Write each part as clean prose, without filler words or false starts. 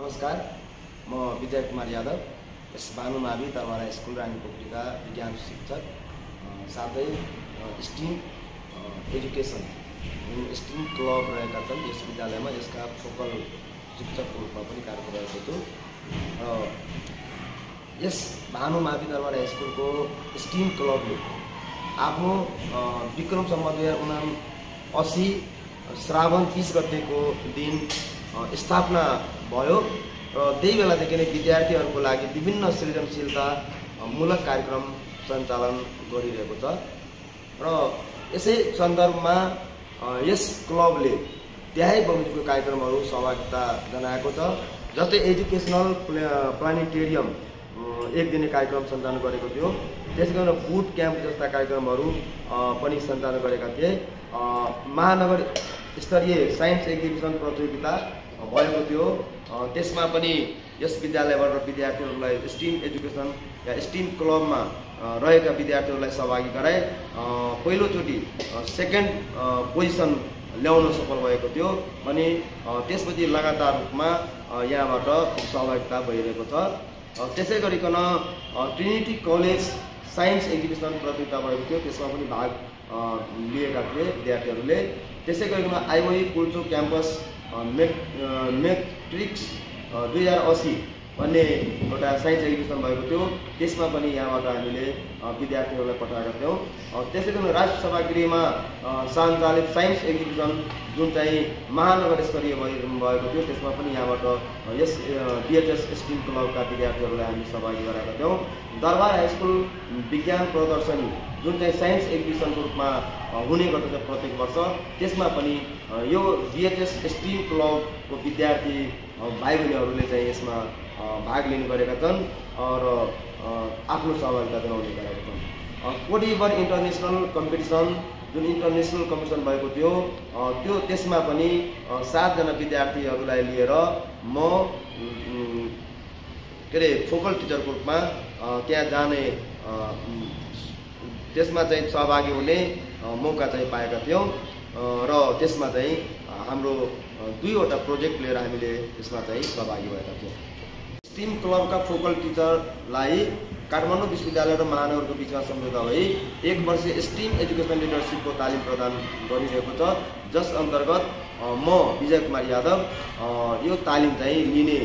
नमस्कार, म विजय कुमार यादव, यस भानु मावि तरवारा स्कुल रानीपोखरीका विज्ञान शिक्षक, साथै स्टिम एजुकेसन स्टिम क्लब रहेका छन्। यस विद्यालयमा यसका फोकल शिक्षकको रूपमा पनि कार्य गरिरहेको छु। यस भानु मावि तरवारा स्कुलको स्टिम क्लबले आफ्नो विक्रम सम्वत 2079 श्रावण 30 गतेको दिन स्थापना भयो र त्यही बेलादेखि नै विद्यार्थीहरूको लागि विभिन्न सृजनशीलता मूलक कार्यक्रम सञ्चालन गरिरहेको छ र यसै सन्दर्भमा यस क्लबले त्यही बमोजिमको कार्यक्रमहरू सहभागिता जनाएको छ। जस्तै एजुकेसनल प्लानेटेरियम एक दिने कार्यक्रम सञ्चालन गरेको थियो। त्यसैगरी बुट क्याम्प जस्ता कार्यक्रमहरू पनि सञ्चालन गरेका थिए। महानगर स्तरीय साइन्स एक्जिबिसन प्रतियोगिता भएको थियो। त्यसमा पनि यस विद्यालयबाट विद्यार्थीहरूलाई स्टिम एजुकेसन या स्टिम क्लबमा रहेका विद्यार्थीहरूलाई सहभागी गराए पहिलोचोटि सेकेन्ड पोजिसन ल्याउन सफल भएको थियो। अनि त्यसपछि लगातार रूपमा यहाँबाट सहभागिता भइरहेको छ। त्यसै गरिकन ट्रिनिटी कलेज साइन्स एक्जिबिसन प्रतियोगिता भएको थियो। त्यसमा पनि भाग लिएका थिए विद्यार्थीहरूले। त्यसै गरिकन आइओई कुल्चो क्याम्पस मेट्रिक्स 2080 भन्ने एउटा साइन्स एक्जिबिसन भएको थियो। त्यसमा पनि यहाँबाट हामीले विद्यार्थीहरूलाई पठाएका थियौँ। त्यसै गरी राष्ट्र सभागृहमा सञ्चालित साइन्स एक्जिबिसन जुन चाहिँ महानगर स्तरीय भएको थियो, त्यसमा पनि यहाँबाट यस बिएचएस स्टिम क्लबका विद्यार्थीहरूलाई हामीले सहभागी गराएका थियौँ। दरबार हाई स्कुल विज्ञान प्रदर्शनी जुन चाहिँ साइन्स एक्जिबिसनको रूपमा हुने गर्दछ प्रत्येक वर्ष, त्यसमा पनि यो बिएचएस स्टिम क्लबको विद्यार्थी भाइ बहिनीहरूले चाहिँ यसमा भाग लिने गरेका छन् र आफ्नो सहभागिता जनाउने गरेका छन्। कोडिभर इन्टरनेसनल कम्पिटिसन जुन इन्टरनेसनल कम्पिटिसन भएको थियो त्यसमा पनि 7 जना विद्यार्थीहरूलाई लिएर म फोकल टिचरको रूपमा त्यहाँ जाने त्यसमा चाहिँ सहभागी हुने मौका चाहिँ पाएका थियौँ र त्यसमा चाहिँ हाम्रो 2वटा प्रोजेक्ट लिएर हामीले त्यसमा चाहिँ सहभागी भएका थियौँ। स्टिम क्लबका फोकल टिचरलाई काठमाडौँ विश्वविद्यालय र महानगरको बिचमा सम्झौता भई 1 वर्षीय स्टिम एजुकेसन लिडरसिपको तालिम प्रदान गरिरहेको छ, जस अन्तर्गत म विजय कुमार यादव यो तालिम चाहिँ लिने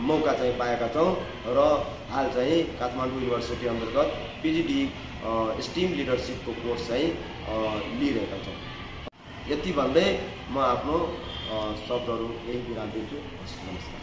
मौका चाहिँ पाएका छौँ र हाल चाहिँ काठमाडौँ युनिभर्सिटी अन्तर्गत पिजिडी स्टिम लिडरसिपको कोर्स चाहिँ लिइरहेका छौँ। यति भन्दै म आफ्नो शब्दहरू यही विराम दिन्छु। नमस्कार।